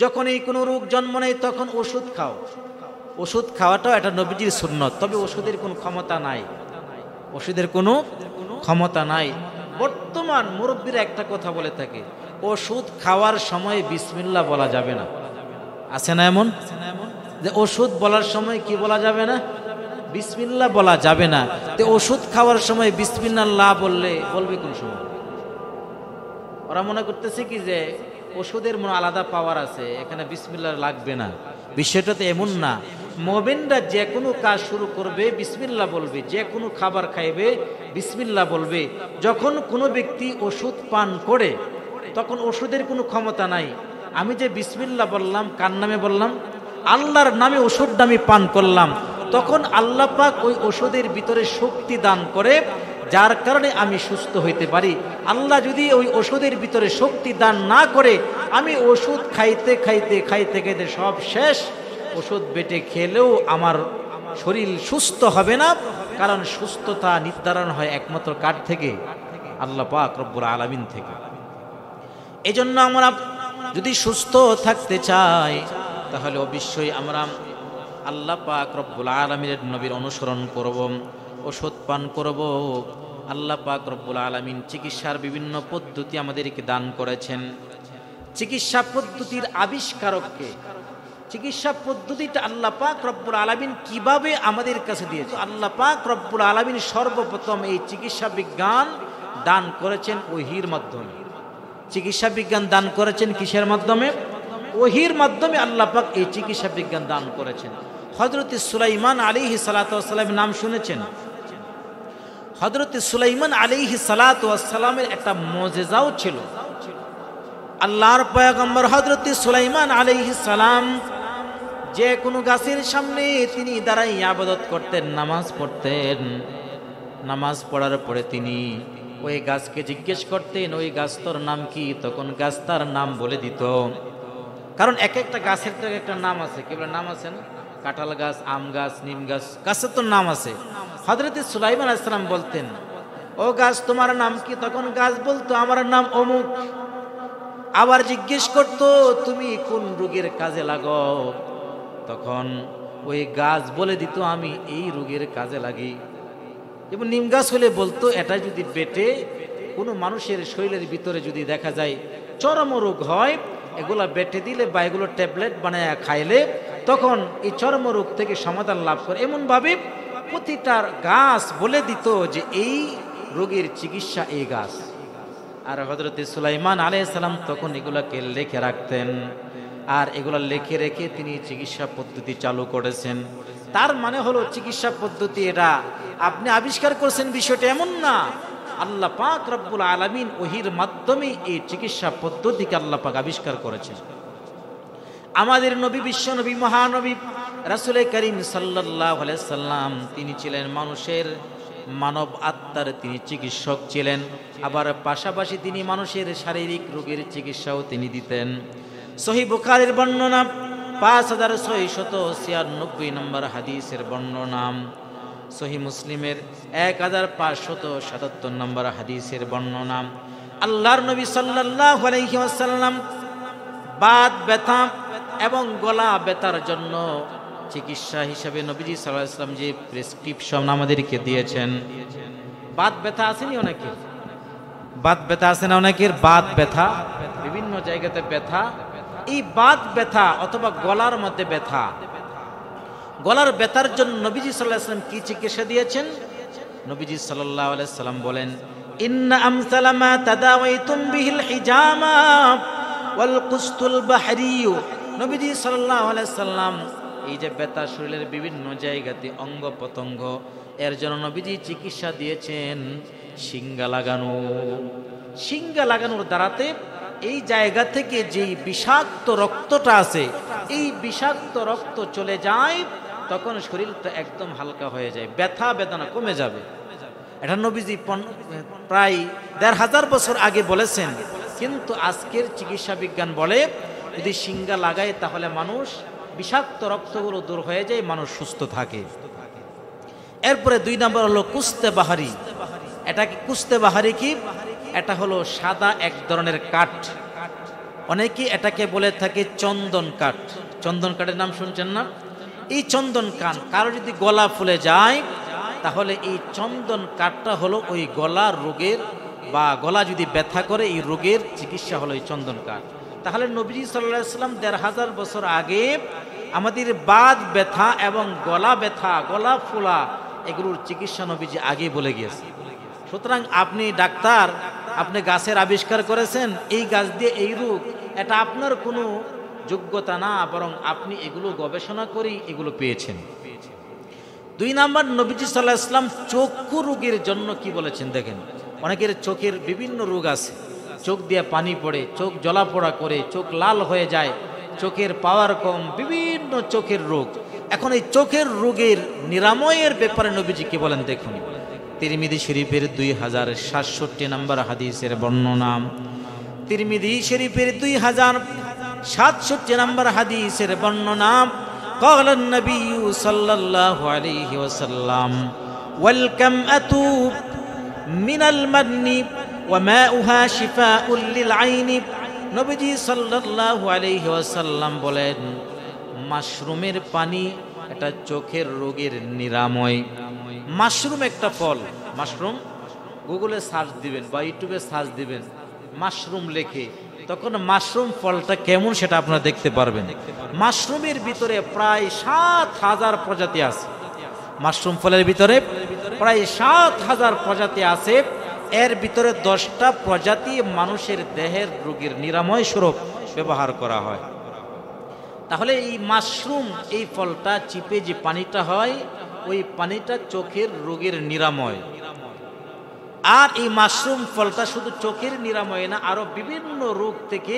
যখনই কোনো রোগ জন্ম নেয় তখন ওষুধ খাও। ওষুধ খাওয়াটাও এটা নবীজির সুন্নত, তবে ওষুধের কোনো ক্ষমতা নাই, ওষুধের কোনো ক্ষমতা নাই। বর্তমান মুরব্বীরা একটা কথা বলে থাকে, ওষুধ খাওয়ার সময় বিসমিল্লাহ বলা যাবে না। আছে না এমন যে ওষুধ বলার সময় কি বলা যাবে না? বিসমিল্লাহ বলা যাবে না। তো ওষুধ খাওয়ার সময় বিসমিল্লাহ বলবে কোন সময়? ওরা মনে করতেছে কি যে ওষুধের মনে আলাদা পাওয়ার আছে, এখানে বিসমিল্লাহ লাগবে না। বিষয়টা তো এমন না। মুমিনরা যে কোনো কাজ শুরু করবে বিসমিল্লাহ বলবে, যে কোনো খাবার খাইবে বিসমিল্লাহ বলবে। যখন কোনো ব্যক্তি ওষুধ পান করে তখন ওষুধের কোনো ক্ষমতা নাই। আমি যে বিসমিল্লাহ বললাম, কার নামে বললাম? আল্লাহর নামে ওষুধটা আমি পান করলাম। তখন আল্লাহ পাক ওই ওষুধের ভিতরে শক্তি দান করে, যার কারণে আমি সুস্থ হইতে পারি। আল্লাহ যদি ওই ওষুধের ভিতরে শক্তি দান না করে, আমি ওষুধ খাইতে খাইতে খাইতে খাইতে সব শেষ, ওষুধ বেটে খেলেও আমার শরীর সুস্থ হবে না। কারণ সুস্থতা নির্ধারণ হয় একমাত্র কার থেকে? আল্লাহ পাক রব্বুল আলামিন থেকে। এজন্য আমরা যদি সুস্থ থাকতে চাই তাহলে অবশ্যই আমরা আল্লাহ পাক রব্বুল আলামিনের নবীর অনুসরণ করব, ওষুধ পান করব। আল্লাহ পাক রব্বুল আলামিন চিকিৎসার বিভিন্ন পদ্ধতি আমাদেরকে দান করেছেন। চিকিৎসা পদ্ধতির আবিষ্কারককে, চিকিৎসা পদ্ধতিটা আল্লাহ পাক রব্বুল আলামিন কিভাবে আমাদের কাছে দিয়েছে? আল্লাহ পাক রব্বুল আলামিন সর্বপ্রথম এই চিকিৎসা বিজ্ঞান দান করেছেন ওহীর মাধ্যমে। চিকিৎসা বিজ্ঞান দান করেছেন কিসের মাধ্যমে? ওহীর মাধ্যমে আল্লাহ পাক এই চিকিৎসা বিজ্ঞান দান করেছেন। হযরত সুলাইমান আলাইহিস সালাতু ওয়াস সালামের নাম শুনেছেন? হযরত সুলাইমান আলাইহিস সালাতু ওয়াস সালামের একটা মুজিজাও ছিল। আল্লাহর পয়গম্বর হযরত সুলাইমান আলাইহিস সালাম যে কোনো গাছের সামনে তিনি দাঁড়াই ইবাদত করতেন, নামাজ পড়তেন। নামাজ পড়ার পরে তিনি ওই গাছকে জিজ্ঞেস করতেন, ওই গাছ তোর নাম কি? তখন গাছ তার নাম বলে দিত। কারণ এক একটা গাছের তো একটা নাম আছে, কি বলে নাম আছে না? কাঁঠাল গাছ, আম গাছ, নিম গাছ, গাছের তো নাম আছে। হযরত সুলাইমান আলাইহিস সালাম বলতেন, ও গাছ তোমার নাম কি? তখন গাছ বলতো আমার নাম অমুক। আবার জিজ্ঞেস করতো তুমি কোন রোগের কাজে লাগো? তখন ওই গাছ বলে দিত আমি এই রোগের কাজে লাগি। এবং নিম গাছ হলে বলতো এটা যদি বেটে কোনো মানুষের শরীরের ভিতরে যদি দেখা যায় চর্মরোগ হয়, এগুলা বেটে দিলে বা এগুলো ট্যাবলেট বানায় খাইলে তখন এই চর্মরোগ থেকে সমাধান লাভ করে। এমনভাবে প্রতিটার গাছ বলে দিত যে এই রোগের চিকিৎসা এই গাছ। আর হযরত সুলাইমান আলাইহিস সালাম তখন এগুলাকে লিখে রাখতেন, আর এগুলা লিখে রেখে তিনি চিকিৎসা পদ্ধতি চালু করেছেন। তার মানে হলো চিকিৎসা পদ্ধতি এটা আপনি আবিষ্কার করেছেন বিষয়টা এমন না। আল্লাহ পাক রব্বুল আলামিন ওহীর মাধ্যমে এই চিকিৎসা পদ্ধতিকে আল্লাহ পাক আবিষ্কার করেছেন। আমাদের নবী, বিশ্ব নবী, মহানবী রাসূল করিম সাল্লাল্লাহু আলাইহি সাল্লাম তিনি ছিলেন মানুষের মানব আত্মার তিনি চিকিৎসক ছিলেন। আবার পাশাপাশি তিনি মানুষের শারীরিক রোগের চিকিৎসাও তিনি দিতেন। সহিহ বুখারীর বর্ণনা 5696 নম্বর হাদিসের বর্ণনা, সহিহ মুসলিমের 1577 নম্বর হাদিসের বর্ণনা। আল্লাহর নবী সাল্লাল্লাহু আলাইহি ওয়াসাল্লাম বাত ব্যথা এবং গলা ব্যথার জন্য চিকিৎসা হিসেবে নবীজি সাল্লাল্লাহু আলাইহি ওয়াসাল্লাম যে প্রেসক্রিপশন আমাদেরকে দিয়েছেন। বাত ব্যথা আসেনি অনেকের? বাত ব্যথা আসে না অনেকের? বাত ব্যথা, বিভিন্ন জায়গাতে ব্যথা। এই বাত ব্যথা অথবা গলার মধ্যে ব্যথা, গলার ব্যথার জন্য নবীজি সাল্লাল্লাহু আলাইহি ওয়াসাল্লাম কি চিকিৎসা দিয়েছেন? নবীজি সাল্লাল্লাহু আলাইহি ওয়াসাল্লাম বলেন, ইন্না আমসালা মা তাদাওয়াইতুম বিহিল হিজামা ওয়াল কুসতুল বাহরিয়ু। নবীজি সাল্লাল্লাহু আলাইহি ওয়াসাল্লাম এই যে ব্যথা শরীরের বিভিন্ন জায়গাতে অঙ্গ প্রত্যঙ্গ, এর জন্য নবীজি চিকিৎসা দিয়েছেন শিঙ্গা লাগানো। শিঙ্গা লাগানোর দ্বারাতে এই জায়গা থেকে যেই বিষাক্ত রক্তটা আছে, এই বিষাক্ত রক্ত চলে যায়, তখন শরীরটা একদম হালকা হয়ে যায়, ব্যথা বেদনা কমে যাবে। এটা নবীজি প্রায় ১৫০০ বছর আগে বলেছেন। কিন্তু আজকের চিকিৎসা বিজ্ঞান বলে যদি শিঙ্গা লাগায় তাহলে মানুষ বিষাক্ত রক্তগুলো দূর হয়ে যায়, মানুষ সুস্থ থাকে। এরপরে ২ নম্বর হলো কুস্তে বাহারি। এটা কি কুস্তে বাহারি? কি এটা? হলো সাদা এক ধরনের কাঠ, অনেকে এটাকে বলে থাকে চন্দন কাঠ। চন্দন কাঠের নাম শুনছেন না? এই চন্দন কাঠ কারো যদি গলা ফুলে যায়, তাহলে এই চন্দন কাঠটা হলো ওই গলার রোগের, বা গলা যদি ব্যথা করে এই রোগের চিকিৎসা হলো এই চন্দন কাঠ। তাহলে নবীজি সাল্লাল্লাহু আলাইহি ওয়াসাল্লাম ১৫০০ বছর আগে আমাদের বাত ব্যথা এবং গলা ব্যথা, গলা ফোলা, এগুলোর চিকিৎসা নবীজি আগেই বলে গিয়েছে। সুতরাং আপনি ডাক্তার, আপনি গাছের আবিষ্কার করেছেন, এই গাছ দিয়ে এই রোগ, এটা আপনার কোনো যোগ্যতা না, বরং আপনি এগুলো গবেষণা করেই এগুলো পেয়েছেন। ২ নাম্বার, নবীজি সাল্লাল্লাহু আলাইহি ওয়াসাল্লাম চক্ষু রোগের জন্য কি বলেছেন দেখেন। অনেকের চোখের বিভিন্ন রোগ আছে, চোখ দিয়ে পানি পড়ে, চোখ জ্বলাপোড়া করে, চোখ লাল হয়ে যায়, চোখের পাওয়ার কম, বিভিন্ন চোখের রোগ। এখন এই চোখের রোগের নিরাময়ের ব্যাপারে নবীজি কি বলেন দেখুন। তিরমিজি শরীফের ২০৬৭ নম্বর হাদিসের বর্ণনা। তিরমিজি শরীফের ২০৬৭ নম্বর হাদিসের বর্ণনা। قال النبي صلى الله عليه وسلم والكمأة من المن وماؤها شفاء للعين। নবীজি সাল্লাল্লাহু আলাইহি ওয়াসাল্লাম বলেন, মাশরুমের পানি এটা চোখের রোগের নিরাময়। মাশরুম একটা ফল, মাশরুম গুগলে সার্চ দিবেন বা ইউটিউবে সার্চ দিবেন, মাশরুম লেখে, তখন মাশরুম ফলটা কেমন সেটা আপনারা দেখতে পারবেন। মাশরুমের ভিতরে প্রায় ৭,০০০ প্রজাতি আছে। মাশরুম ফলের ভিতরে প্রায় ৭,০০০ প্রজাতি আছে। এর ভিতরে 10টা প্রজাতি মানুষের দেহের রোগের নিরাময় স্বরূপ ব্যবহার করা হয়। তাহলে এই মাশরুম, এই ফলটা চিপে যে পানিটা হয়, ওই পানিটা চোখের রোগের নিরাময়। আর এই মাশরুম ফলটা শুধু চোখের নিরাময় না, আরো বিভিন্ন রোগ থেকে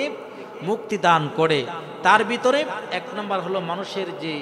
মুক্তি দান করে। তার ভিতরে 1 নম্বর হলো মানুষের যে